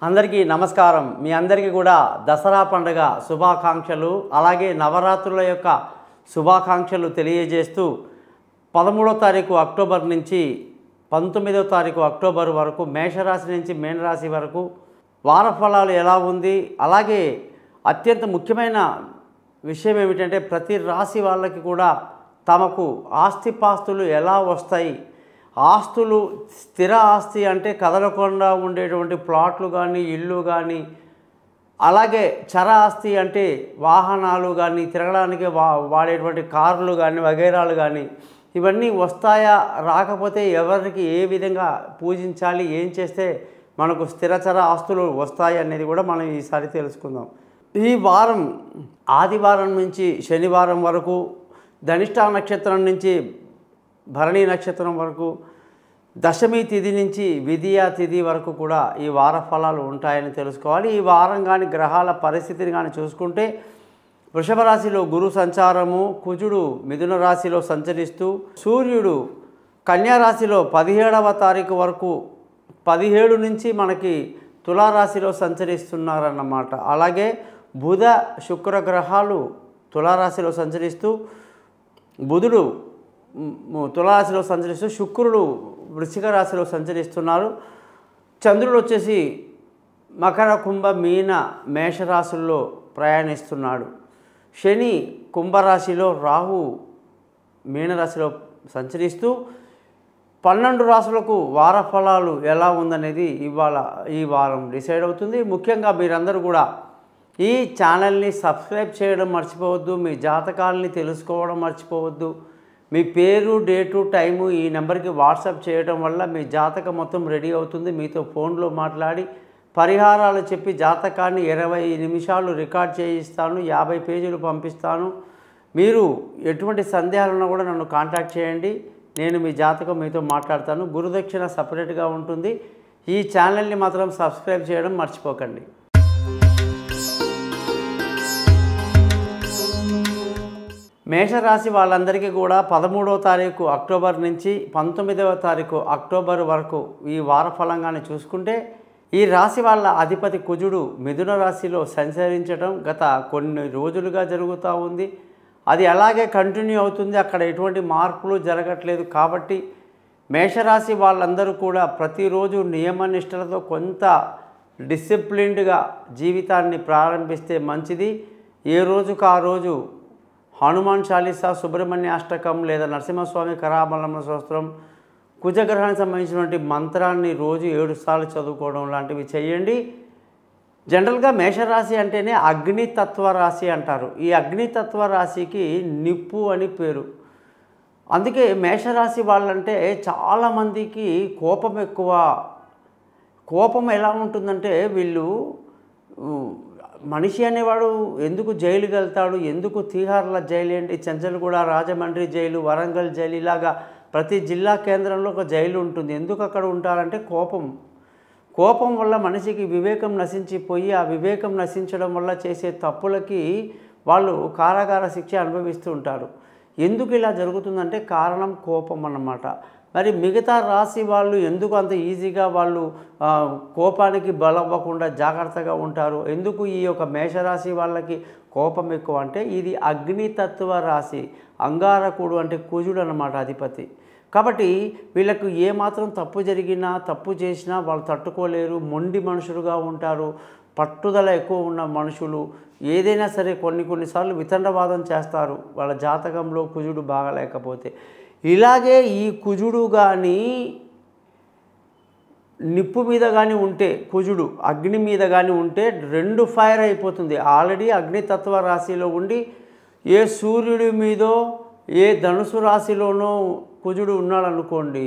అందరికీ నమస్కారం. మీ అందరికీ కూడా దసరా పండుగ శుభాకాంక్షలు, అలాగే నవరాత్రుల యొక్క శుభాకాంక్షలు తెలియజేస్తూ 13వ తారీఖు అక్టోబర్ నుంచి 19వ తారీఖు అక్టోబర్ వరకు మేషరాశి నుంచి మీనరాశి వరకు వార ఫలాలు ఎలా ఉంది, అలాగే అత్యంత ముఖ్యమైన విషయం ఏమిటంటే ప్రతి రాశి వాళ్ళకి కూడా తమకు ఆస్తిపాస్తులు ఎలా వస్తాయి, ఆస్తులు స్థిర ఆస్తి అంటే కదలకుండా ఉండేటువంటి ప్లాట్లు కానీ ఇళ్ళు కానీ, అలాగే చర ఆస్తి అంటే వాహనాలు కానీ తిరగడానికి వాడేటువంటి కార్లు కానీ వగైరాలు కానీ ఇవన్నీ వస్తాయా, రాకపోతే ఎవరికి ఏ విధంగా పూజించాలి, ఏం చేస్తే మనకు స్థిరచర ఆస్తులు వస్తాయి అనేది కూడా మనం ఈసారి తెలుసుకుందాం. ఈ వారం ఆదివారం నుంచి శనివారం వరకు, ధనిష్ట నక్షత్రం నుంచి భరణి నక్షత్రం వరకు, దశమి తిథి నుంచి విధియ తిథి వరకు కూడా ఈ వార ఫలాలు ఉంటాయని తెలుసుకోవాలి. ఈ వారం కానీ గ్రహాల పరిస్థితిని కానీ చూసుకుంటే వృషభ రాశిలో గురు సంచారము, కుజుడు మిథున రాశిలో సంచరిస్తూ, సూర్యుడు కన్యా రాశిలో 17వ తారీఖు వరకు 17 నుంచి మనకి తులారాశిలో సంచరిస్తున్నారన్నమాట. అలాగే బుధ శుక్ర గ్రహాలు తులారాశిలో సంచరిస్తూ, బుధుడు తులారాశిలో సంచరిస్తూ, శుక్రుడు వృశ్చిక రాశిలో సంచరిస్తున్నారు. చంద్రుడు వచ్చేసి మకర కుంభ మీన మేషరాశుల్లో ప్రయాణిస్తున్నాడు. శని కుంభరాశిలో, రాహు మీనరాశిలో సంచరిస్తూ 12 రాశులకు వార ఫలాలు ఎలా ఉందనేది ఈ వారం డిసైడ్ అవుతుంది. ముఖ్యంగా మీరందరూ కూడా ఈ ఛానల్ని సబ్స్క్రైబ్ చేయడం మర్చిపోవద్దు, మీ జాతకాలని తెలుసుకోవడం మర్చిపోవద్దు. మీ పేరు, డేటు, టైము ఈ నెంబర్కి వాట్సాప్ చేయడం వల్ల మీ జాతకం మొత్తం రెడీ అవుతుంది. మీతో ఫోన్లో మాట్లాడి పరిహారాలు చెప్పి జాతకాన్ని 20 నిమిషాలు రికార్డ్ చేయిస్తాను, 50 పేజీలు పంపిస్తాను. మీరు ఎటువంటి సందేహాలున్నా కూడా నన్ను కాంటాక్ట్ చేయండి, నేను మీ జాతకం మీతో మాట్లాడతాను. గురుదక్షిణ సపరేట్గా ఉంటుంది. ఈ ఛానల్ని మాత్రం సబ్స్క్రైబ్ చేయడం మర్చిపోకండి. మేషరాశి వాళ్ళందరికీ కూడా 13వ తారీఖు అక్టోబర్ నుంచి 19వ తారీఖు అక్టోబర్ వరకు ఈ వార ఫలంగానే చూసుకుంటే, ఈ రాశి వాళ్ళ అధిపతి కుజుడు మిథున రాశిలో సంచరించడం గత కొన్ని రోజులుగా జరుగుతూ ఉంది. అది అలాగే కంటిన్యూ అవుతుంది, అక్కడ ఎటువంటి మార్పులు జరగట్లేదు. కాబట్టి మేషరాశి వాళ్ళందరూ కూడా ప్రతిరోజు నియమనిష్టలతో కొంత డిసిప్లిన్డ్గా జీవితాన్ని ప్రారంభిస్తే మంచిది. ఏ రోజుకు ఆ రోజు హనుమాన్ చాలీసా, సుబ్రహ్మణ్య అష్టకం లేదా నరసింహస్వామి కరామలమ్మ స్తోత్రం, కుజగ్రహానికి సంబంధించినటువంటి మంత్రాన్ని రోజు 7 సార్లు చదువుకోవడం లాంటివి చేయండి. జనరల్గా మేషరాశి అంటేనే అగ్నితత్వ రాశి అంటారు. ఈ అగ్నితత్వ రాశికి నిప్పు అని పేరు. అందుకే మేషరాశి వాళ్ళంటే చాలామందికి కోపం ఎక్కువ. కోపం ఎలా ఉంటుందంటే, వీళ్ళు మనిషి అనేవాడు ఎందుకు జైలుకి వెళ్తాడు, ఎందుకు తీహార్ల జైలు ఏంటి, చెంచల్గూడ, రాజమండ్రి జైలు, వరంగల్ జైలు, ఇలాగా ప్రతి జిల్లా కేంద్రంలో ఒక జైలు ఉంటుంది. ఎందుకు అక్కడ ఉంటారంటే కోపం వల్ల మనిషికి వివేకం నశించిపోయి, ఆ వివేకం నశించడం వల్ల చేసే తప్పులకి వాళ్ళు కారాగార శిక్ష అనుభవిస్తూ ఉంటారు. ఎందుకు ఇలా జరుగుతుందంటే కారణం కోపం అన్నమాట. మరి మిగతా రాశి వాళ్ళు ఎందుకు అంత ఈజీగా వాళ్ళు కోపానికి బలవ్వకుండా జాగ్రత్తగా ఉంటారు? ఎందుకు ఈ యొక్క మేషరాశి వాళ్ళకి కోపం ఎక్కువ అంటే, ఇది అగ్నితత్వ రాశి. అంగారకుడు అంటే కుజుడు అన్నమాట అధిపతి. కాబట్టి వీళ్ళకు ఏమాత్రం తప్పు జరిగినా, తప్పు చేసినా వాళ్ళు తట్టుకోలేరు, మొండి మనుషులుగా ఉంటారు, పట్టుదల ఎక్కువ ఉన్న మనుషులు. ఏదైనా సరే కొన్నిసార్లు వితండవాదం చేస్తారు వాళ్ళ జాతకంలో కుజుడు బాగలేకపోతే. ఇలాగే ఈ కుజుడు కానీ నిప్పు మీద కానీ ఉంటే, కుజుడు అగ్ని మీద కానీ ఉంటే 2 ఫైర్ అయిపోతుంది. ఆల్రెడీ అగ్నితత్వ రాశిలో ఉండి ఏ సూర్యుడి మీదో ఏ ధనుసు రాశిలోనో కుజుడు ఉన్నాడనుకోండి,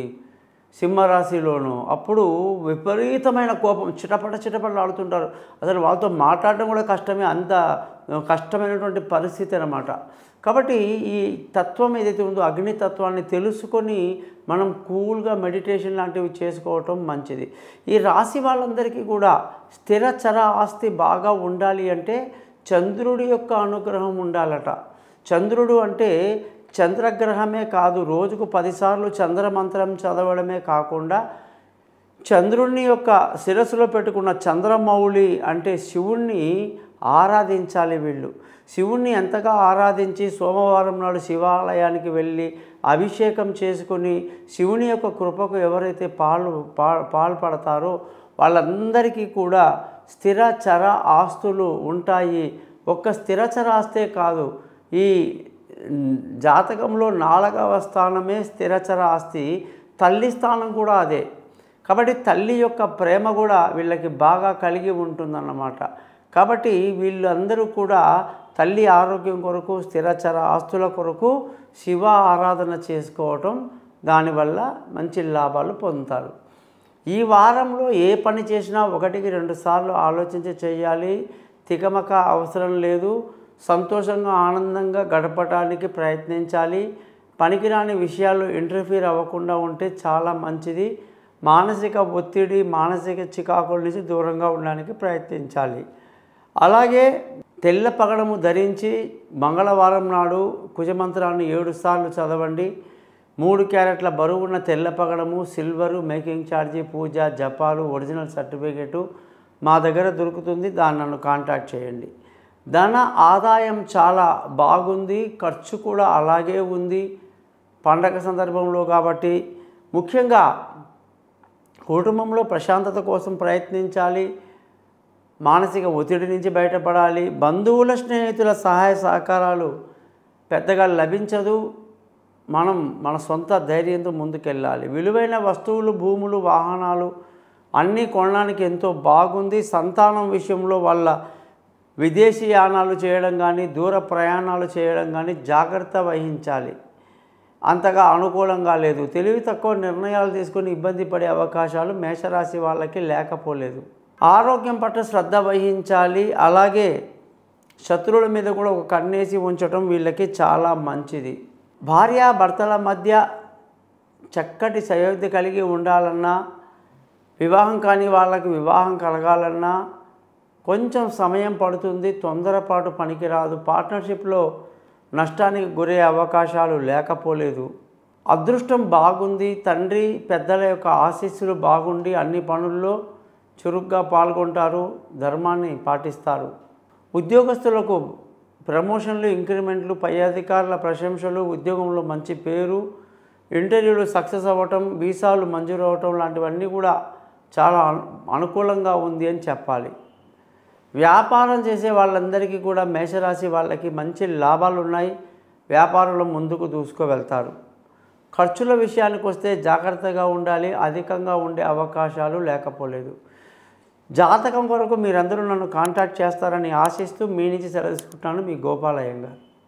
సింహరాశిలోనూ, అప్పుడు విపరీతమైన కోపం, చిటపటలు ఆడుతుంటారు. అసలు వాళ్ళతో మాట్లాడడం కూడా కష్టమే, అంత కష్టమైనటువంటి పరిస్థితి అన్నమాట. కాబట్టి ఈ తత్వం ఏదైతే ఉందో అగ్నితత్వాన్ని తెలుసుకొని మనం కూల్గా మెడిటేషన్ లాంటివి చేసుకోవటం మంచిది. ఈ రాశి వాళ్ళందరికీ కూడా స్థిరచర ఆస్తి బాగా ఉండాలి అంటే చంద్రుడి యొక్క అనుగ్రహం ఉండాలట. చంద్రుడు అంటే చంద్రగ్రహమే కాదు, రోజుకు 10 సార్లు చంద్రమంత్రం చదవడమే కాకుండా చంద్రుని యొక్క శిరస్సులో పెట్టుకున్న చంద్రమౌళి అంటే శివుణ్ణి ఆరాధించాలి వీళ్ళు. శివుణ్ణి ఎంతగా ఆరాధించి సోమవారం నాడు శివాలయానికి వెళ్ళి అభిషేకం చేసుకొని శివుని యొక్క కృపకు ఎవరైతే పాల్పడతారో వాళ్ళందరికీ కూడా స్థిరచర ఆస్తులు ఉంటాయి. ఒక్క స్థిరచర ఆస్తే కాదు, ఈ జాతకంలో 4వ స్థానమే స్థిరచర ఆస్తి, తల్లి స్థానం కూడా అదే. కాబట్టి తల్లి యొక్క ప్రేమ కూడా వీళ్ళకి బాగా కలిగి ఉంటుందన్నమాట. కాబట్టి వీళ్ళందరూ కూడా తల్లి ఆరోగ్యం కొరకు స్థిరచర ఆస్తుల కొరకు శివ ఆరాధన చేసుకోవటం, దానివల్ల మంచి లాభాలు పొందుతారు. ఈ వారంలో ఏ పని చేసినా 1కి 2 సార్లు ఆలోచించి చేయాలి. తికమక అవసరం లేదు. సంతోషంగా ఆనందంగా గడపడానికి ప్రయత్నించాలి. పనికిరాని విషయాల్లో ఇంటర్ఫీర్ అవ్వకుండా ఉంటే చాలా మంచిది. మానసిక ఒత్తిడి, మానసిక చికాకుల నుంచి దూరంగా ఉండడానికి ప్రయత్నించాలి. అలాగే తెల్ల పగడము ధరించి మంగళవారం నాడు కుజమంత్రాన్ని 7 సార్లు చదవండి. 3 క్యారెట్ల బరువున్న తెల్ల పగడము, సిల్వరు, మేకింగ్ ఛార్జీ, పూజ, జపాలు, ఒరిజినల్ సర్టిఫికేటు మా దగ్గర దొరుకుతుంది. దాన్ని నన్ను కాంటాక్ట్ చేయండి. ధన ఆదాయం చాలా బాగుంది, ఖర్చు కూడా అలాగే ఉంది పండగ సందర్భంలో. కాబట్టి ముఖ్యంగా కుటుంబంలో ప్రశాంతత కోసం ప్రయత్నించాలి. మానసిక ఒత్తిడి నుంచి బయటపడాలి. బంధువుల, స్నేహితుల సహాయ సహకారాలు పెద్దగా లభించదు. మన సొంత ధైర్యంతో ముందుకెళ్ళాలి. విలువైన వస్తువులు, భూములు, వాహనాలు అన్నీ కొనడానికి ఎంతో బాగుంది. సంతానం విషయంలో వాళ్ళ విదేశీయానాలు చేయడం కానీ, దూర ప్రయాణాలు చేయడం కానీ జాగ్రత్త వహించాలి. అంతగా అనుకూలంగా లేదు. తెలివి తక్కువ నిర్ణయాలు తీసుకొని ఇబ్బంది పడే అవకాశాలు మేషరాశి వాళ్ళకి లేకపోలేదు. ఆరోగ్యం పట్ల శ్రద్ధ వహించాలి. అలాగే శత్రువుల మీద కూడా ఒక కన్నేసి ఉంచడం వీళ్ళకి చాలా మంచిది. భార్యాభర్తల మధ్య చక్కటి సయోధ్య కలిగి ఉండాలన్నా, వివాహం కాని వాళ్ళకి వివాహం కలగాలన్నా కొంచెం సమయం పడుతుంది. తొందరపాటు పనికిరాదు. పార్ట్నర్షిప్లో నష్టానికి గురయ్యే అవకాశాలు లేకపోలేదు. అదృష్టం బాగుంది. తండ్రి పెద్దల యొక్క ఆశీస్సులు బాగుండి అన్ని పనుల్లో చురుగ్గా పాల్గొంటారు. ధర్మాన్ని పాటిస్తారు. ఉద్యోగస్తులకు ప్రమోషన్లు, ఇంక్రిమెంట్లు, పై అధికారుల ప్రశంసలు, ఉద్యోగంలో మంచి పేరు, ఇంటర్వ్యూలు సక్సెస్ అవ్వటం, వీసాలు మంజూరు అవ్వటం లాంటివన్నీ కూడా చాలా అనుకూలంగా ఉంది అని చెప్పాలి. వ్యాపారం చేసే వాళ్ళందరికీ కూడా మేషరాశి వాళ్ళకి మంచి లాభాలు ఉన్నాయి. వ్యాపారంలో ముందుకు దూసుకువెళ్తారు. ఖర్చుల విషయానికి వస్తే జాగ్రత్తగా ఉండాలి. అధికంగా ఉండే అవకాశాలు లేకపోలేదు. జాతకం కొరకు మీరందరూ నన్ను కాంటాక్ట్ చేస్తారని ఆశిస్తూ మీ నుంచి సెలవు తీసుకుంటున్నాను. మీ గోపాలయ్య గారు.